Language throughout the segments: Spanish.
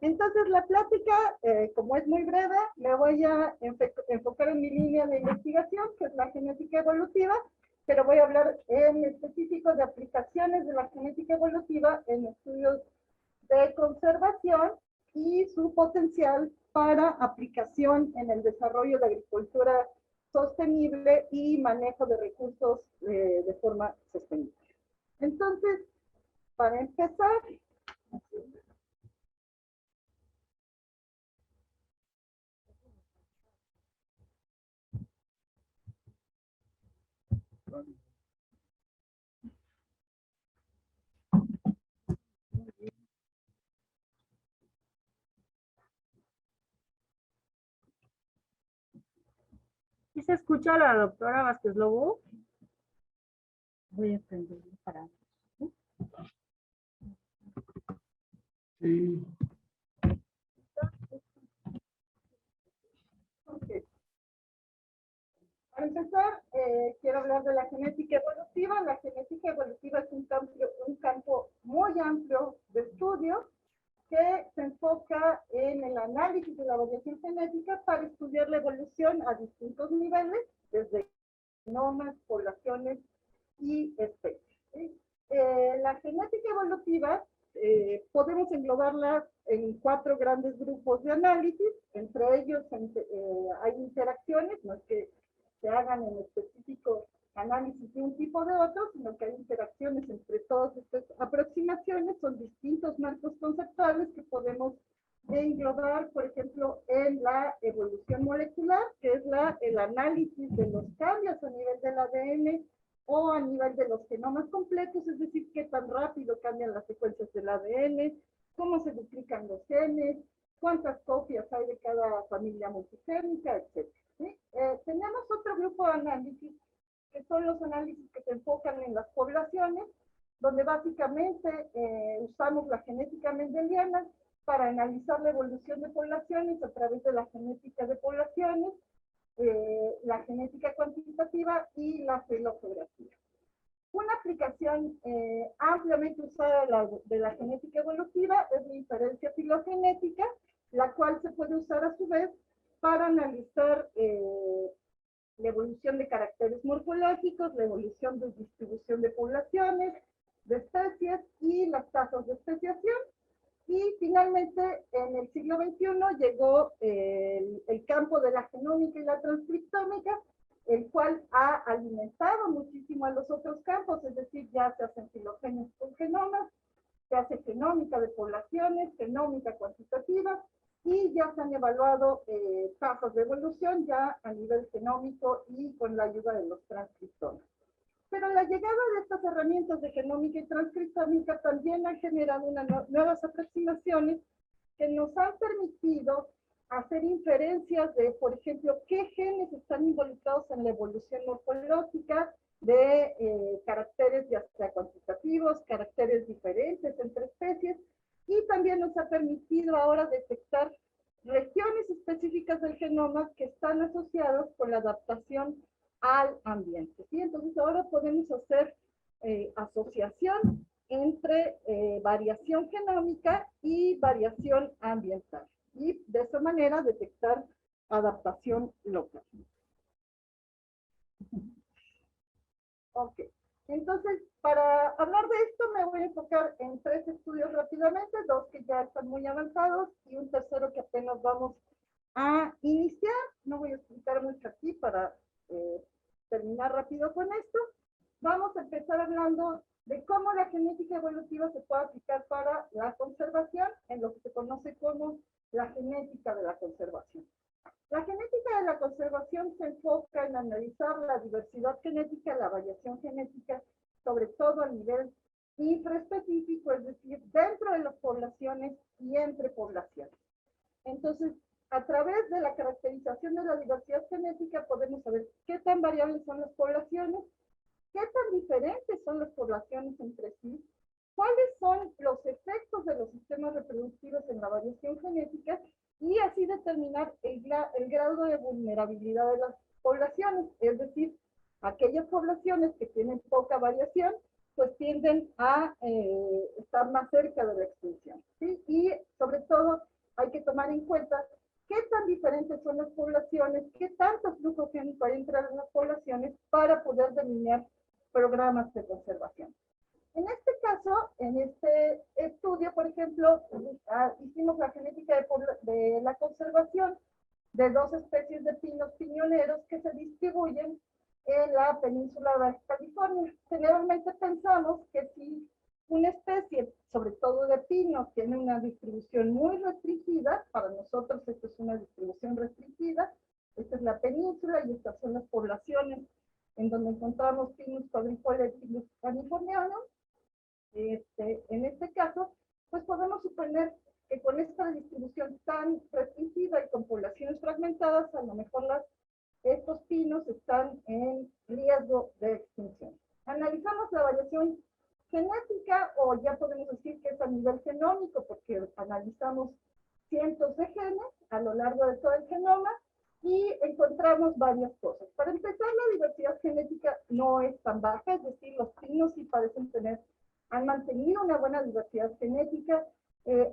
Entonces, la plática, como es muy breve, me voy a enfocar en mi línea de investigación, que es la genética evolutiva, pero voy a hablar en específico de aplicaciones de la genética evolutiva en estudios de conservación y su potencial para aplicación en el desarrollo de agricultura sostenible y manejo de recursos de forma sostenible. Entonces, para empezar, ¿Sí se escucha a la doctora Vázquez Lobo? Voy a prender para... Sí. okay. Para empezar, quiero hablar de la genética evolutiva. La genética evolutiva es un campo muy amplio de estudio que se enfoca en el análisis de la variación genética para estudiar la evolución a distintos niveles, desde genomas, poblaciones y especies. ¿Sí? La genética evolutiva podemos englobarla en 4 grandes grupos de análisis. Entre ellos hay interacciones, no es que se hagan en específico análisis de un tipo o de otro, sino que hay interacciones entre todas estas aproximaciones. Son distintos marcos conceptuales que podemos englobar, por ejemplo, en la evolución molecular, que es el análisis de los cambios a nivel del ADN o a nivel de los genomas completos, es decir, qué tan rápido cambian las secuencias del ADN, cómo se duplican los genes, cuántas copias hay de cada familia multigénica, etc. ¿Sí? Tenemos otro grupo de análisis, que son los análisis que se enfocan en las poblaciones, donde básicamente usamos la genética mendeliana para analizar la evolución de poblaciones a través de la genética de poblaciones, la genética cuantitativa y la filografía. Una aplicación ampliamente usada de la genética evolutiva es la inferencia filogenética, la cual se puede usar a su vez para analizar la evolución de caracteres morfológicos, la evolución de distribución de poblaciones, de especies y las tasas de especiación. Y finalmente, en el siglo XXI llegó el campo de la genómica y la transcriptómica, el cual ha alimentado muchísimo a los otros campos, es decir, ya se hacen filogenios con genomas, se hace genómica de poblaciones, genómica cuantitativa, y ya se han evaluado tasas de evolución ya a nivel genómico y con la ayuda de los transcriptomas. Pero la llegada de estas herramientas de genómica y transcriptómica también ha generado nuevas aproximaciones que nos han permitido hacer inferencias de, por ejemplo, qué genes están involucrados en la evolución morfológica de caracteres ya sea cuantitativos, caracteres diferentes entre especies, y también nos ha permitido ahora detectar regiones específicas del genoma que están asociadas con la adaptación al ambiente. ¿Sí? Entonces ahora podemos hacer asociación entre variación genómica y variación ambiental. Y de esa manera detectar adaptación local. Ok. Entonces, para hablar de esto me voy a enfocar en 3 estudios rápidamente, 2 que ya están muy avanzados y un tercero que apenas vamos a iniciar. No voy a explicar mucho aquí para terminar rápido con esto. Vamos a empezar hablando de cómo la genética evolutiva se puede aplicar para la conservación, en lo que se conoce como la genética de la conservación. La genética de la conservación se enfoca en analizar la diversidad genética, la variación genética, sobre todo a nivel intraespecífico, es decir, dentro de las poblaciones y entre poblaciones. Entonces, a través de la caracterización de la diversidad genética podemos saber qué tan variables son las poblaciones, qué tan diferentes son las poblaciones entre sí, cuáles son los efectos de los sistemas reproductivos en la variación genética y así determinar el grado de vulnerabilidad de las poblaciones, es decir, aquellas poblaciones que tienen poca variación, pues tienden a estar más cerca de la extinción, ¿sí? Y sobre todo, tomar en cuenta qué tan diferentes son las poblaciones, qué tanto flujo génico hay entre las poblaciones para poder delinear programas de conservación. En este caso, en este estudio, por ejemplo, hicimos la genética de la conservación de 2 especies de pinos piñoneros que se distribuyen en la península de Baja California. Generalmente pensamos que si una especie, sobre todo de pino, tiene una distribución muy restringida, para nosotros esto es una distribución restringida, esta es la península y estas son las poblaciones en donde encontramos Pinus quadrifolia y Pinus californiano. En este caso, pues podemos suponer que con esta distribución tan restringida y con poblaciones fragmentadas, a lo mejor estos pinos están en riesgo de extinción. Analizamos la variación genética, o ya podemos decir que es a nivel genómico, porque analizamos cientos de genes a lo largo de todo el genoma y encontramos varias cosas. Para empezar, la diversidad genética no es tan baja, es decir, los pinos sí parecen han mantenido una buena diversidad genética.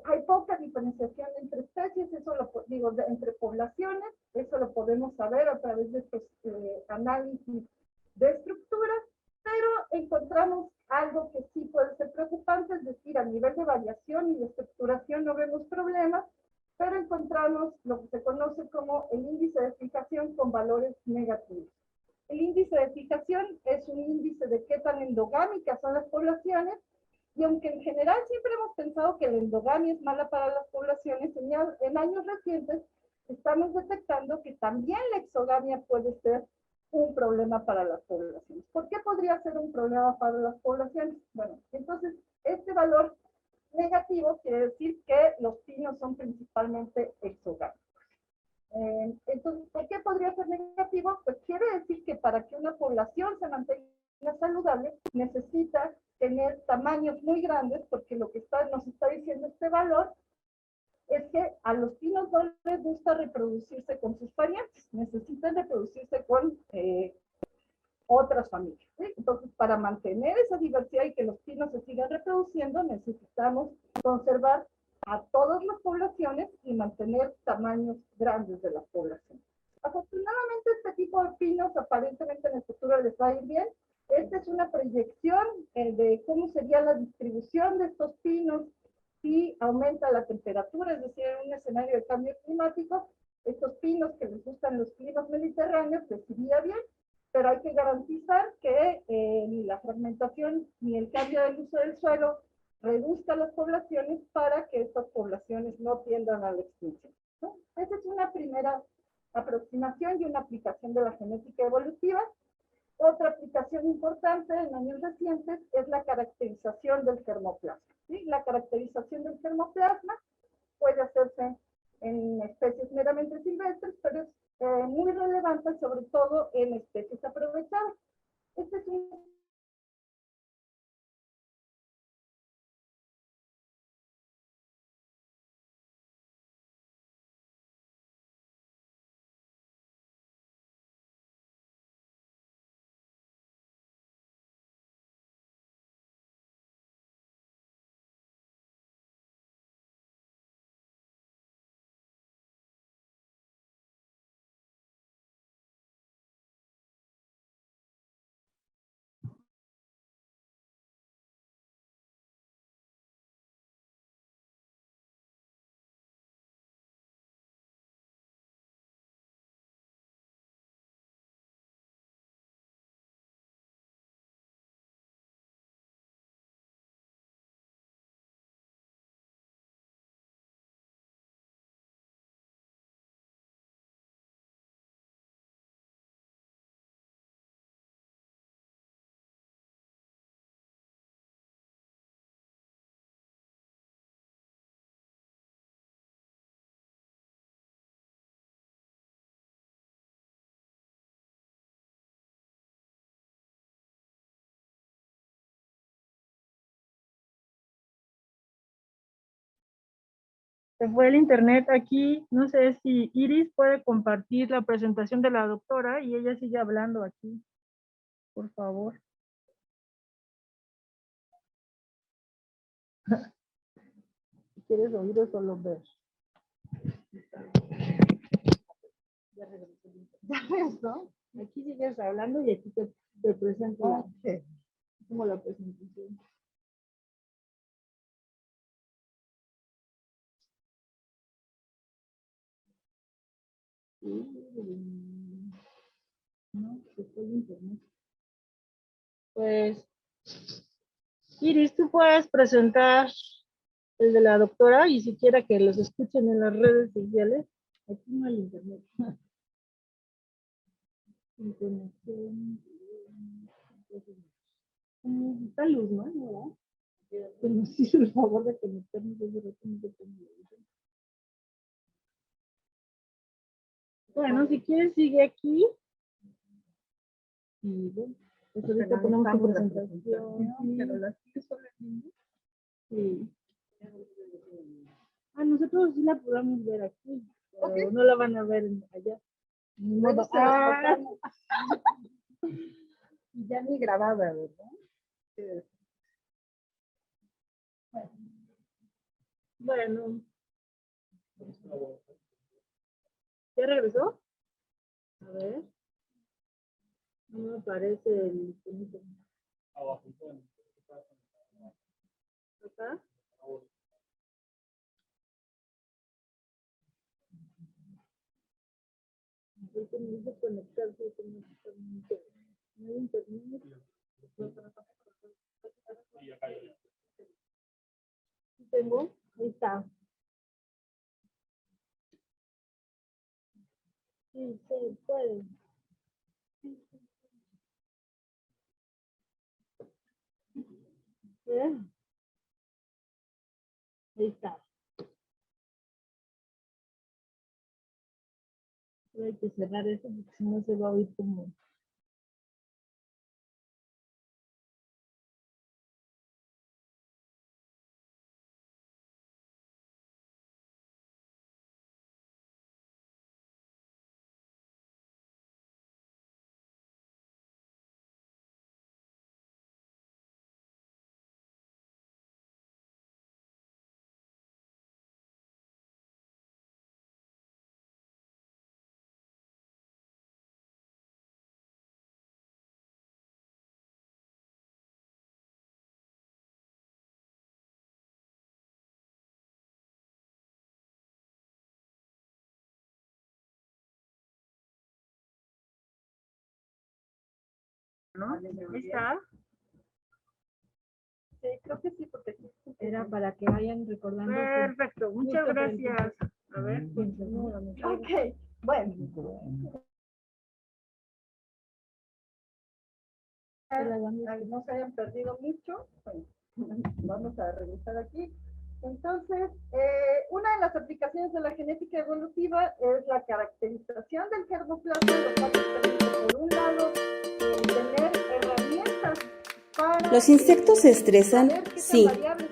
Hay poca diferenciación entre especies, eso lo digo, entre poblaciones, eso lo podemos saber a través de estos análisis de estructuras, pero encontramos algo que sí puede ser preocupante, es decir, a nivel de variación y de estructuración no vemos problemas, pero encontramos lo que se conoce como el índice de fijación con valores negativos. El índice de fijación es un índice de qué tan endogámicas son las poblaciones, y aunque en general siempre hemos pensado que la endogamia es mala para las poblaciones, en años recientes estamos detectando que también la exogamia puede ser un problema para las poblaciones. ¿Por qué podría ser un problema para las poblaciones? Bueno, entonces este valor negativo quiere decir que los pinos son principalmente exogámicos. Entonces, ¿por qué podría ser negativo? Pues quiere decir que para que una población se mantenga saludable, necesita tener tamaños muy grandes, porque lo que nos está diciendo este valor es que a los pinos no les gusta reproducirse con sus parientes, necesitan reproducirse con otras familias, ¿sí? Entonces, para mantener esa diversidad y que los pinos se sigan reproduciendo, necesitamos conservar a todas las poblaciones y mantener tamaños grandes de las poblaciones. Afortunadamente, este tipo de pinos aparentemente en el futuro les va a ir bien. Esta es una proyección de cómo sería la distribución de estos pinos si aumenta la temperatura, es decir, en un escenario de cambio climático, estos pinos que les gustan los climas mediterráneos les iría bien, pero hay que garantizar que ni la fragmentación ni el cambio del uso del suelo reduzca las poblaciones para que estas poblaciones no tiendan a la extinción, ¿no? Esa es una primera aproximación y una aplicación de la genética evolutiva. Otra aplicación importante en años recientes es la caracterización del germoplasma, ¿sí? La caracterización del germoplasma puede hacerse en especies meramente silvestres, pero es muy relevante sobre todo en especies aprovechadas. Este es un Se fue el internet aquí. No sé si Iris puede compartir la presentación de la doctora y ella sigue hablando aquí. Por favor. ¿Quieres oír o solo ver? Ya regresó. Ya regresó. Aquí sigues hablando y aquí te presento como la presentación. No, se fue el internet. Pues, Iris, tú puedes presentar el de la doctora y si quiera que los escuchen en las redes sociales. Aquí no hay internet. Sin conexión. Está luz, ¿no? ¿Verdad? Que nos hizo el favor de conectarnos hace rato, no sé cómo lo hizo. Bueno, si quieres sigue aquí. Y bueno, pues ahorita ponemos tu presentación. Pero la sigue solo en línea. Sí. Nosotros sí la podemos ver aquí, pero no la van a ver allá. Ni modo. Ya ni grabada, ¿verdad? Bueno. ¿Ya regresó? A ver. No me aparece el iconito. ¿Acá? Porque me dice conectarse automáticamente. No hay internet. Tengo. Ahí está. Sí, se puede. ¿Eh? Ahí está. Pero hay que cerrar eso porque si no se va a oír como. ¿No? Ahí está. Sí, creo que sí, porque Era para que vayan recordando. Perfecto, muchas gracias. A ver, ok, bueno. No se hayan perdido mucho. Bueno, vamos a regresar aquí. Entonces, una de las aplicaciones de la genética evolutiva es la caracterización del germoplasma, lo cual permite, por un lado, tener herramientas para... ¿Los insectos se estresan? Sí,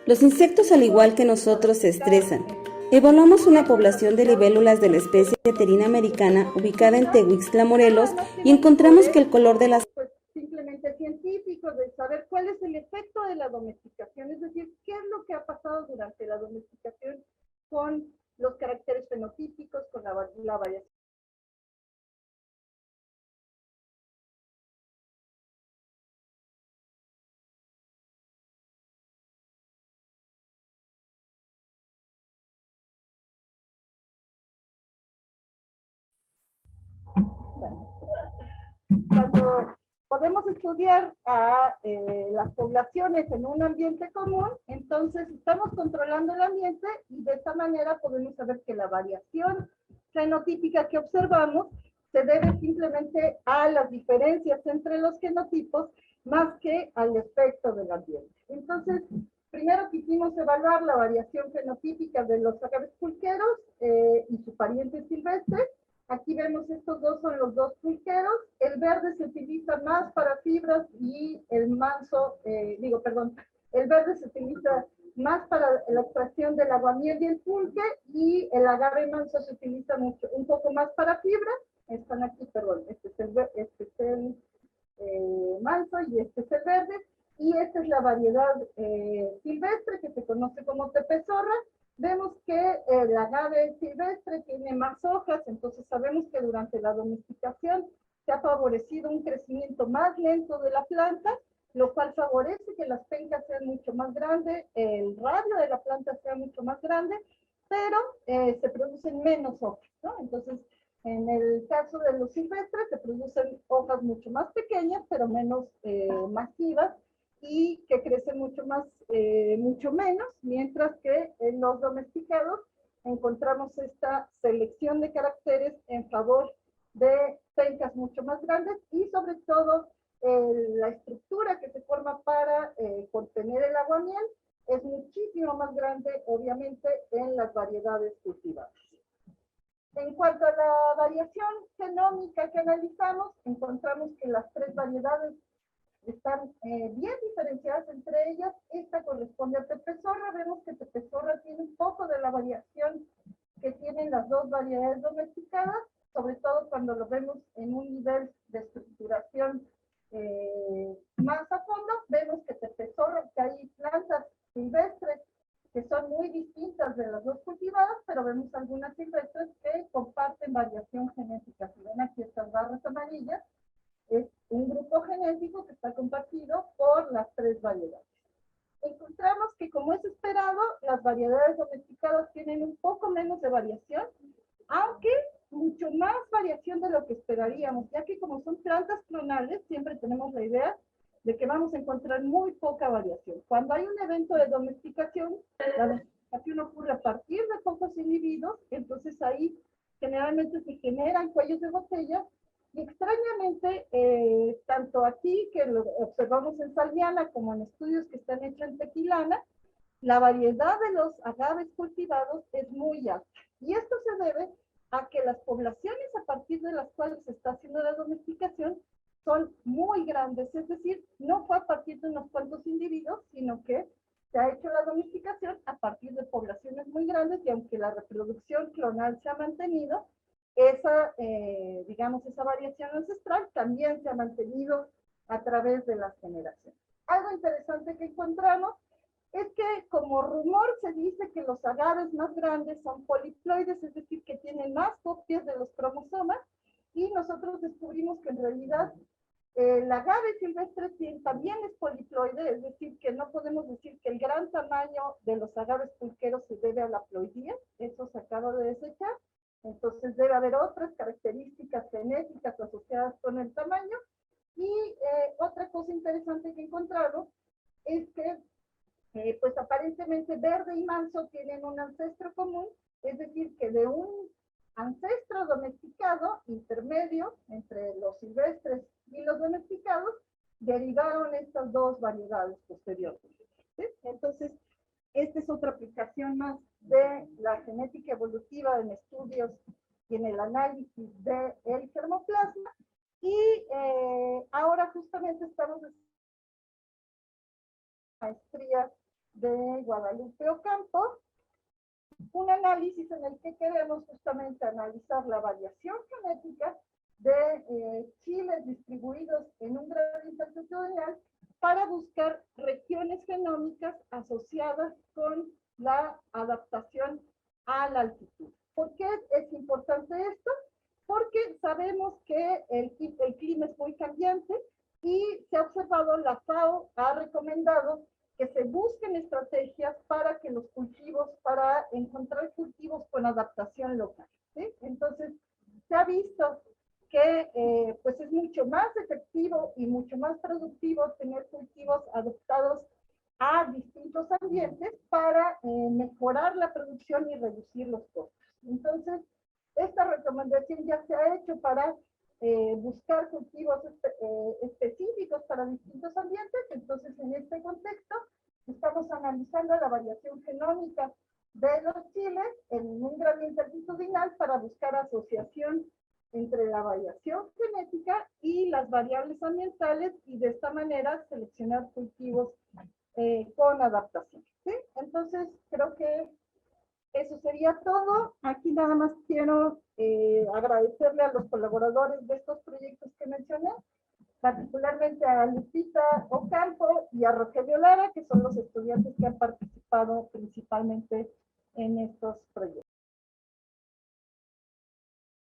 los insectos al igual que nosotros se estresan. Evaluamos una población de libélulas de la especie Pterina americana ubicada en Tehuixtla, Morelos, y encontramos que el color de las... Pues simplemente científicos, de saber cuál es el efecto de la domesticación, es decir, qué es lo que ha pasado durante la domesticación con los caracteres fenotípicos, con la variación. Cuando podemos estudiar a las poblaciones en un ambiente común, entonces estamos controlando el ambiente y de esta manera podemos saber que la variación fenotípica que observamos se debe simplemente a las diferencias entre los genotipos más que al efecto del ambiente. Entonces, primero quisimos evaluar la variación fenotípica de los agaves pulqueros y su pariente silvestre. Aquí vemos estos dos son los dos pulqueros. El verde se utiliza más para fibras y el manso, el verde se utiliza más para la extracción del aguamiel y el pulque, y el agave manso se utiliza mucho, un poco más para fibra. Están aquí, perdón, este es el manso y este es el verde. Y esta es la variedad silvestre que se conoce como tepezorra. vemos que el agave silvestre tiene más hojas, entonces sabemos que durante la domesticación se ha favorecido un crecimiento más lento de la planta, lo cual favorece que las pencas sean mucho más grandes, el radio de la planta sea mucho más grande, pero se producen menos hojas, ¿no? Entonces, en el caso de los silvestres, se producen hojas mucho más pequeñas, pero menos masivas, y que crecen mucho menos, mientras que en los domesticados encontramos esta selección de caracteres en favor de pencas mucho más grandes y sobre todo la estructura que se forma para contener el aguamiel es muchísimo más grande, obviamente, en las variedades cultivadas. En cuanto a la variación genómica que analizamos, encontramos que las tres variedades están bien diferenciadas entre ellas. Esta corresponde a Tepezorra. Vemos que Tepezorra tiene un poco de la variación que tienen las dos variedades domesticadas, sobre todo cuando lo vemos en un nivel de estructuración más a fondo. Vemos que Tepezorra, que hay plantas silvestres que son muy distintas de las dos cultivadas, pero vemos algunas silvestres que comparten variación genética. Si ven aquí estas barras amarillas, es un grupo genético que está compartido por las tres variedades. Encontramos que, como es esperado, las variedades domesticadas tienen un poco menos de variación, aunque mucho más variación de lo que esperaríamos, ya que como son plantas clonales, siempre tenemos la idea de que vamos a encontrar muy poca variación. Cuando hay un evento de domesticación, la domesticación ocurre a partir de pocos individuos, entonces ahí generalmente se generan cuellos de botella. Y extrañamente, tanto aquí, que lo observamos en Salviana, como en estudios que están hechos en Tequilana, la variedad de los agaves cultivados es muy alta. Y esto se debe a que las poblaciones a partir de las cuales se está haciendo la domesticación son muy grandes, es decir, no fue a partir de unos cuantos individuos, sino que se ha hecho la domesticación a partir de poblaciones muy grandes, y aunque la reproducción clonal se ha mantenido, digamos, esa variación ancestral también se ha mantenido a través de las generaciones. Algo interesante que encontramos es que como rumor se dice que los agaves más grandes son poliploides, es decir, que tienen más copias de los cromosomas, y nosotros descubrimos que en realidad el agave silvestre también es poliploide, es decir, que no podemos decir que el gran tamaño de los agaves pulqueros se debe a la ploidía, eso se acaba de desechar. Entonces debe haber otras características genéticas asociadas con el tamaño. Y otra cosa interesante que encontramos es que pues aparentemente Verde y Manso tienen un ancestro común, es decir, que de un ancestro domesticado intermedio entre los silvestres y los domesticados derivaron estas dos variedades posteriormente. ¿Sí? Entonces, esta es otra aplicación más de la genética evolutiva en estudios y en el análisis del germoplasma. Y ahora justamente estamos en maestría de Guadalupe Ocampo, un análisis en el que queremos justamente analizar la variación genética de chiles distribuidos en un grado intertitudinal para buscar regiones genómicas asociadas con la adaptación a la altitud. ¿Por qué es importante esto? Porque sabemos que el clima es muy cambiante y se ha observado, la FAO ha recomendado que se busquen estrategias para que los cultivos, para encontrar cultivos con adaptación local, ¿sí? Entonces, se ha visto que pues es mucho más efectivo y mucho más productivo tener cultivos adaptados a distintos ambientes para mejorar la producción y reducir los costos. Entonces, esta recomendación ya se ha hecho para buscar cultivos específicos para distintos ambientes. Entonces, en este contexto, estamos analizando la variación genómica de los chiles en un gradiente altitudinal para buscar asociación entre la variación genética y las variables ambientales, y de esta manera seleccionar cultivos con adaptación. ¿Sí? Entonces, creo que eso sería todo. Aquí nada más quiero agradecerle a los colaboradores de estos proyectos que mencioné, particularmente a Lupita Ocampo y a Rogelio Lara, que son los estudiantes que han participado principalmente en estos proyectos.